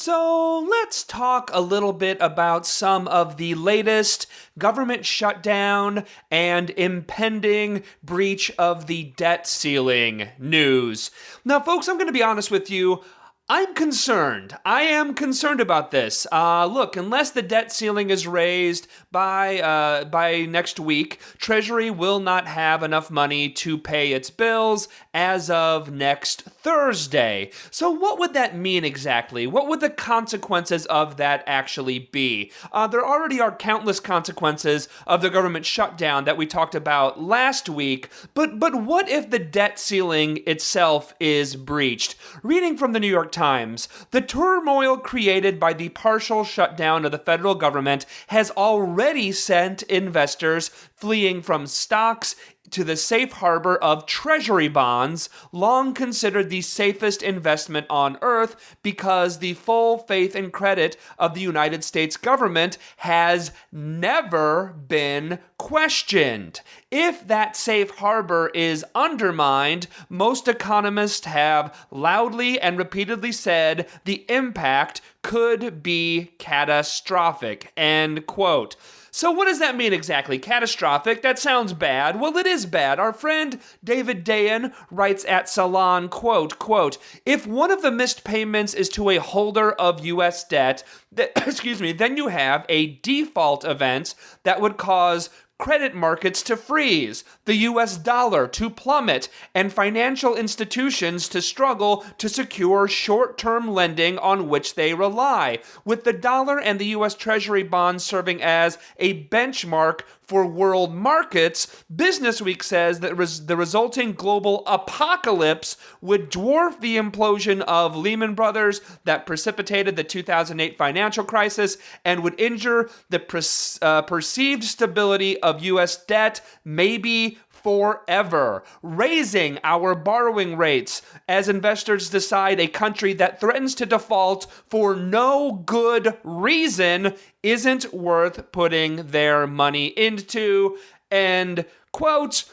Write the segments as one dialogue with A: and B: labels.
A: So let's talk a little bit about some of the latest government shutdown and impending breach of the debt ceiling news. Now, folks, I'm going to be honest with you. I'm concerned. I am concerned about this. Look, unless the debt ceiling is raised by next week, Treasury will not have enough money to pay its bills as of next Thursday. So what would that mean exactly? What would the consequences of that actually be? There already are countless consequences of the government shutdown that we talked about last week, but what if the debt ceiling itself is breached? Reading from the New York Times, the turmoil created by the partial shutdown of the federal government has already sent investors fleeing from stocks to the safe harbor of treasury bonds, long considered the safest investment on earth because the full faith and credit of the United States government has never been questioned. If that safe harbor is undermined, most economists have loudly and repeatedly said the impact could be catastrophic. End quote. So what does that mean exactly? Catastrophic? That sounds bad. Well, it is bad. Our friend David Dayen writes at Salon, quote, if one of the missed payments is to a holder of U.S. debt, then you have a default event that would cause credit markets to freeze, the US dollar to plummet, and financial institutions to struggle to secure short-term lending on which they rely, with the dollar and the US Treasury bonds serving as a benchmark for world markets. Businessweek says that the resulting global apocalypse would dwarf the implosion of Lehman Brothers that precipitated the 2008 financial crisis and would injure the perceived stability of U.S. debt, maybe forever, raising our borrowing rates as investors decide a country that threatens to default for no good reason isn't worth putting their money into. End quote.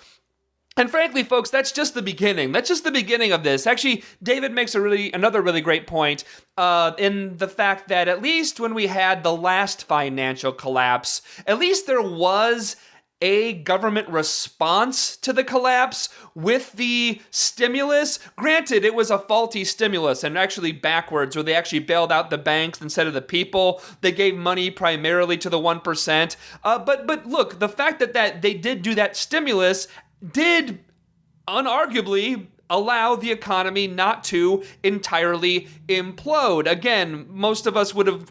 A: And frankly, folks, that's just the beginning. That's just the beginning of this. Actually, David makes another really great point in the fact that at least when we had the last financial collapse, at least there was a government response to the collapse with the stimulus. Granted, it was a faulty stimulus and actually backwards, where they actually bailed out the banks instead of the people. They gave money primarily to the 1%. But look, the fact that they did do that stimulus did unarguably allow the economy not to entirely implode. Again, most of us would have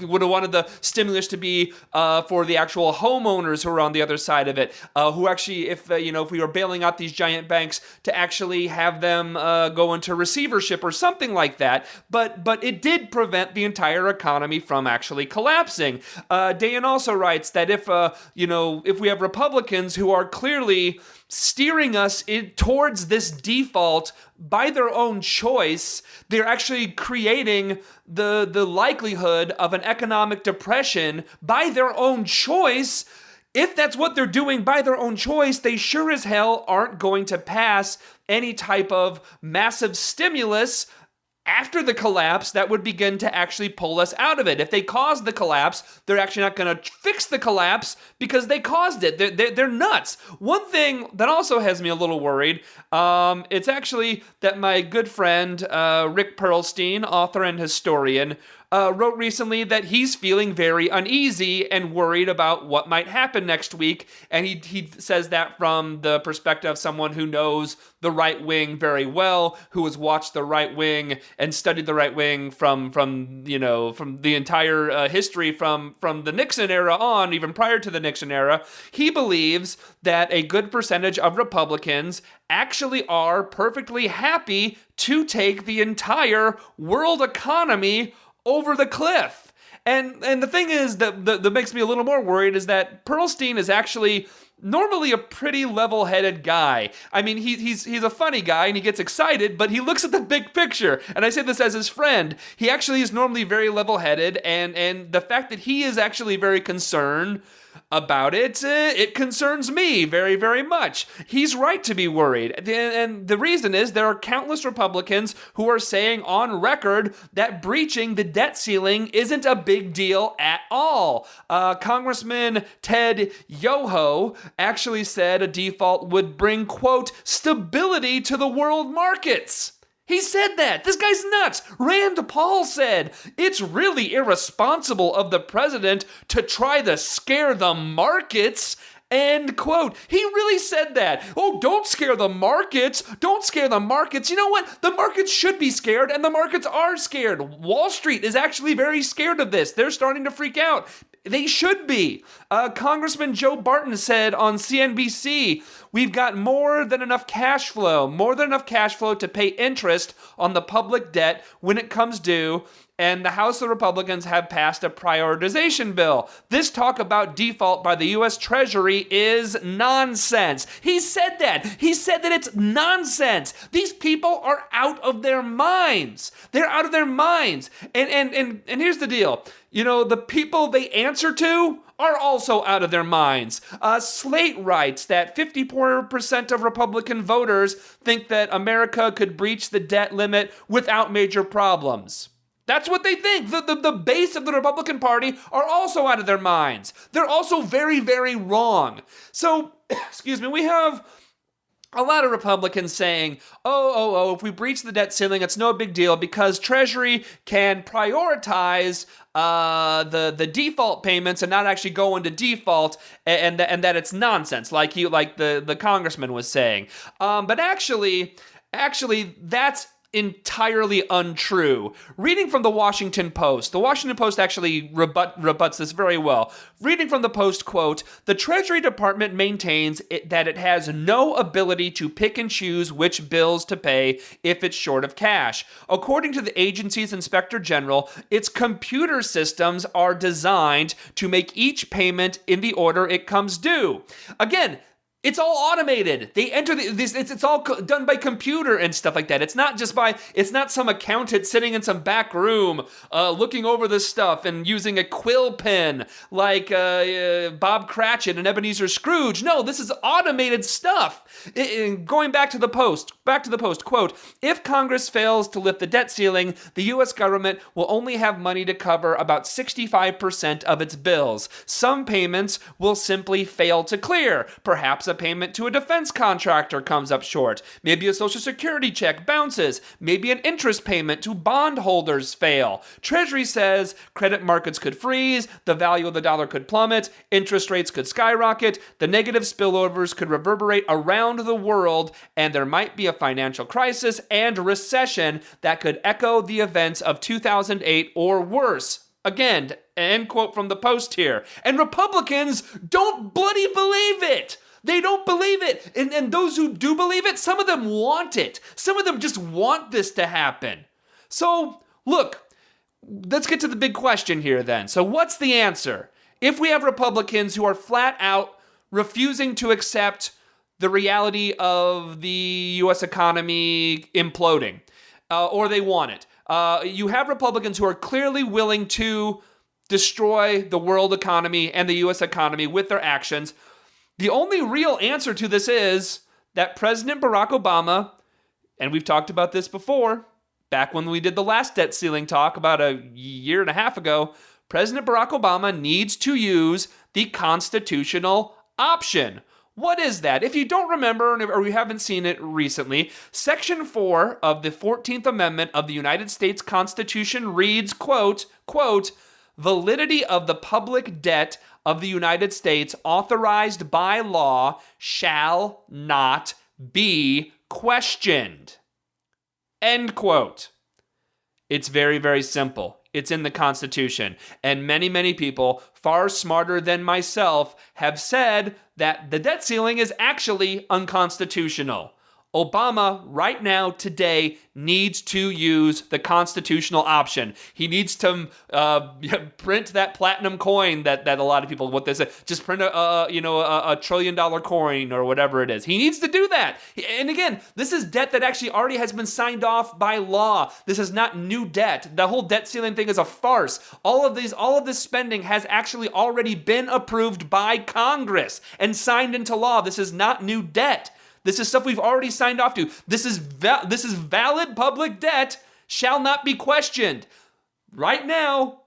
A: wanted the stimulus to be for the actual homeowners who are on the other side of it, who actually, if we were bailing out these giant banks, to actually have them go into receivership or something like that. But it did prevent the entire economy from actually collapsing. Dayen also writes that if we have Republicans who are clearly steering us towards this default by their own choice, they're actually creating the likelihood of an economic depression by their own choice. If that's what they're doing by their own choice, they sure as hell aren't going to pass any type of massive stimulus after the collapse that would begin to actually pull us out of it. If they caused the collapse, they're actually not going to fix the collapse because they caused it. They're nuts. One thing that also has me a little worried, it's actually that my good friend Rick Perlstein, author and historian, wrote recently that he's feeling very uneasy and worried about what might happen next week. And he says that from the perspective of someone who knows the right wing very well, who has watched the right wing and studied the right wing from the entire history from the Nixon era on, even prior to the Nixon era. He believes that a good percentage of Republicans actually are perfectly happy to take the entire world economy over the cliff. And the thing is that makes me a little more worried is that Perlstein is actually normally a pretty level-headed guy. I mean, he's a funny guy and he gets excited, but he looks at the big picture. And I say this as his friend. He actually is normally very level-headed, and the fact that he is actually very concerned about it, it concerns me very, very much. He's right to be worried. And the reason is there are countless Republicans who are saying on record that breaching the debt ceiling isn't a big deal at all. Congressman Ted Yoho actually said a default would bring, quote, stability to the world markets. He said that. This guy's nuts. Rand Paul said, it's really irresponsible of the president to try to scare the markets. End quote. He really said that. Oh, don't scare the markets. Don't scare the markets. You know what? The markets should be scared, and the markets are scared. Wall Street is actually very scared of this. They're starting to freak out. They should be. Congressman Joe Barton said on CNBC, we've got more than enough cash flow to pay interest on the public debt when it comes due, and the House of Republicans have passed a prioritization bill. This talk about default by the U.S. Treasury is nonsense. He said that. He said that it's nonsense. These people are out of their minds. They're out of their minds. And here's the deal. You know, the people they answer to are also out of their minds. Slate writes that 54% of Republican voters think that America could breach the debt limit without major problems. That's what they think. The base of the Republican Party are also out of their minds. They're also very, very wrong. So, excuse me, we have a lot of Republicans saying, if we breach the debt ceiling, it's no big deal because Treasury can prioritize the default payments and not actually go into default, and that it's nonsense, like the congressman was saying. But actually, that's entirely untrue. Reading from the Washington Post actually rebuts this very well. Reading from the Post, quote, the Treasury Department maintains that it has no ability to pick and choose which bills to pay if it's short of cash. According to the agency's Inspector General, its computer systems are designed to make each payment in the order it comes due. Again, it's all automated. They enter it's all done by computer and stuff like that. It's not some accountant sitting in some back room looking over this stuff and using a quill pen like Bob Cratchit and Ebenezer Scrooge. No, this is automated stuff. Going back to the Post, quote, if Congress fails to lift the debt ceiling, the U.S. government will only have money to cover about 65% of its bills. Some payments will simply fail to clear. Perhaps a payment to a defense contractor comes up short. Maybe a Social Security check bounces. Maybe an interest payment to bondholders fail. Treasury says credit markets could freeze, the value of the dollar could plummet, interest rates could skyrocket, the negative spillovers could reverberate around the world, and there might be a financial crisis and recession that could echo the events of 2008 or worse. Again, end quote from the Post here. And Republicans don't bloody believe it. They don't believe it. And those who do believe it, some of them want it. Some of them just want this to happen. So, look, let's get to the big question here then. So what's the answer? If we have Republicans who are flat out refusing to accept the reality of the U.S. economy imploding, or they want it, you have Republicans who are clearly willing to destroy the world economy and the U.S. economy with their actions. The only real answer to this is that President Barack Obama, and we've talked about this before, back when we did the last debt ceiling talk about a year and a half ago, President Barack Obama needs to use the constitutional option. What is that? If you don't remember or you haven't seen it recently, Section 4 of the 14th Amendment of the United States Constitution reads, quote, validity of the public debt of the United States authorized by law shall not be questioned. End quote. It's very, very simple. It's in the Constitution. And many, many people, far smarter than myself, have said that the debt ceiling is actually unconstitutional. Obama, right now, today, needs to use the constitutional option. He needs to print that platinum coin that a lot of people, what they say, just print a $1 trillion coin or whatever it is. He needs to do that. And again, this is debt that actually already has been signed off by law. This is not new debt. The whole debt ceiling thing is a farce. All of this spending has actually already been approved by Congress and signed into law. This is not new debt. This is stuff we've already signed off to. This is valid public debt, shall not be questioned. Right now,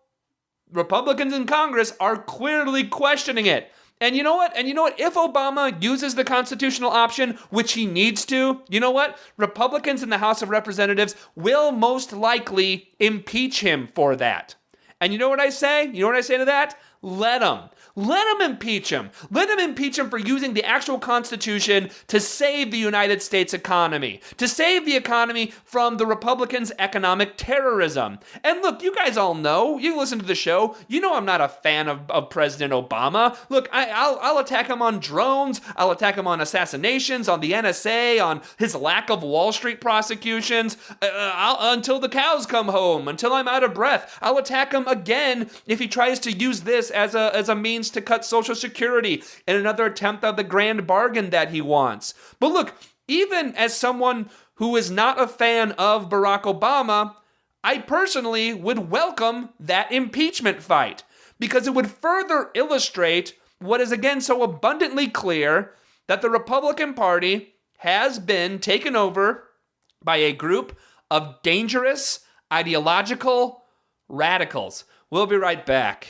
A: Republicans in Congress are clearly questioning it. And you know what? If Obama uses the constitutional option, which he needs to, you know what? Republicans in the House of Representatives will most likely impeach him for that. And you know what I say? You know what I say to that? Let him. Let him impeach him. Let him impeach him for using the actual Constitution to save the United States economy, to save the economy from the Republicans' economic terrorism. And look, you guys all know, you listen to the show, you know I'm not a fan of President Obama. Look, I'll attack him on drones, I'll attack him on assassinations, on the NSA, on his lack of Wall Street prosecutions, until the cows come home, until I'm out of breath. I'll attack him again if he tries to use this as a means to cut Social Security in another attempt at the grand bargain that he wants. But look, even as someone who is not a fan of Barack Obama, I personally would welcome that impeachment fight because it would further illustrate what is again so abundantly clear, that the Republican Party has been taken over by a group of dangerous ideological radicals. We'll be right back.